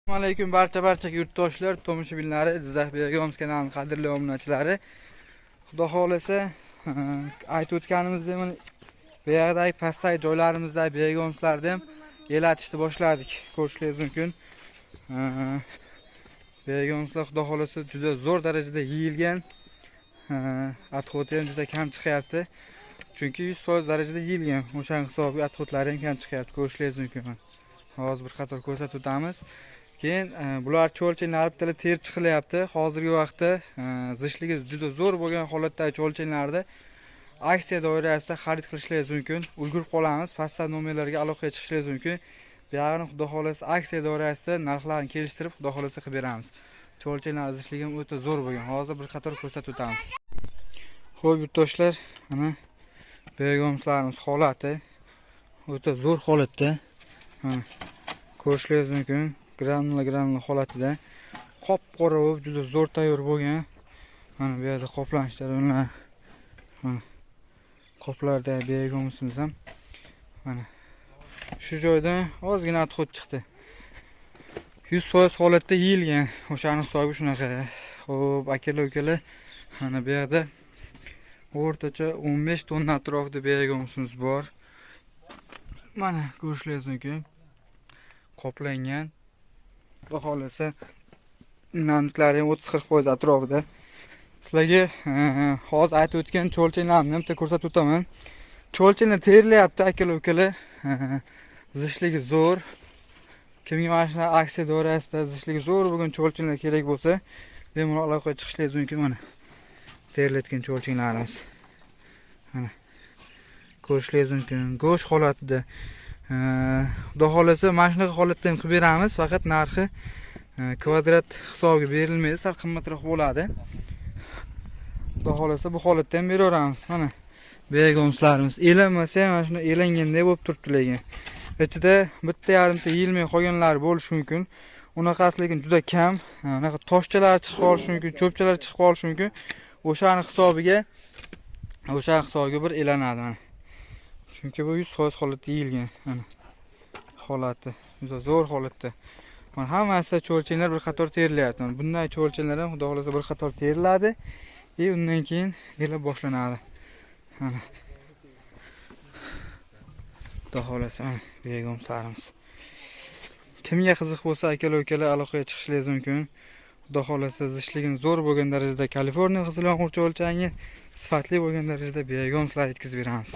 Assalomu alaykum barcha yurtdoshlar, tomoshabinlari, Jizzax Begoms kanalining qadrli obunachilari. Xudo xolasa, aytib o'tganimizdek, mana bu yerdagi pastdagi joylarimizda Begomslarni ham elatishni boshladik. Ko'rishingiz mumkin. Begomslar xudo xolasa juda zo'r darajada yeyilgan. Atxoti ham juda kam chiqyapti. Chunki 100% darajada yeyilgan. O'shaning hisobiga atxotlari ham kam chiqyapti. Ko'rishingiz mumkin. Hozir bir qator ko'rsatib o'tamiz. Keyin bular cho'lchanlar bitilib terib chiqilyapti. Hozirgi vaqtda zishligi juda zo'r bo'lgan holatdagi cho'lchanlarni aksiya doirasida xarid qilishingiz mumkin. Ulgurib qolamiz. Pastda nomerlarga aloqaga chiqishingiz mumkin. Bu yerni xudo xolasa aksiya doirasida narxlarni kelishtirib, xudo xolasa qilib beramiz. Cho'lchanlar zishligi ham o'ta zo'r bo'lgan. Hozir bir qator ko'rsatib o'tamiz. Xo'p, yurtdoshlar, mana Begomslarimiz holati o'ta zo'r holatda. Ko'rishingiz mumkin. Granula holatida qop-qora bo'lib juda zo'r tayyor bo'lgan. Mana bu yerda qoplanish jarayonlari. Mana qoplarda Begomsimiz ham mana shu joydan ozgina atxot chiqdi. 100% holatda yeyilgan. O'shaning hisobi shunaqa. Xo'p, akalar, mana bu yerda o'rtacha 15 tonna atrofida Begomsimiz bor. Mana ko'rishingiz mumkin. Qoplangan. Xudo xolasa namliklari ham 30-40% atrofida. Sizlarga hozir aytib o'tgan cho'lchanlarni ham ko'rsatib o'taman. Cho'lchanlar terilyapti akalar. Zishligi zo'r. Kimga mana shu aksiya doirasida zishligi zo'r bo'lgan cho'lchanlar kerak bo'lsa, bemalol aloqaga chiqishingiz mumkin. Mana terilayotgan cho'lchanlarimiz. Mana ko'rishingiz mumkin. Go'sht holatida. Xudo xolasa mana shunaqa holatda ham qilib beramiz, faqat narxi kvadrat hisobiga berilmaydi, sal qimmatroq bo'ladi. Xudo xolasa bu holatda ham beraveramiz. Mana Begomslarimiz elanmasa ham mana shuni elanganday bo'lib turibdi lekin. Ichida bitta yarimta yeyilmay qolganlar bo'lishi mumkin. Unaqasi lekin juda kam. Unaqa toshchalar chiqib qolishi mumkin, cho'pchalar chiqib qolishi mumkin. O'shaning hisobiga bir elanadi mana. Chunki bu 100% holatda yeyilgan. Mana holati juda zo'r holatda. Mana hammasi cho'lchanlar bir qator terilyapti. Bunday cho'lchanlar ham xudo xolasa bir qator teriladi. Undan keyin elab boshlanadi. Mana xudo xolasa mana Begomslarimiz. Kimga qiziq bo'lsa, akalar aloqaga chiqishingiz mumkin. Xudo xolasa zishligini zo'r bo'lgan darajada Kaliforniya qizil yomg'ir cho'lchangi, sifatli bo'lgan darajada Begomslar yetkazib beramiz.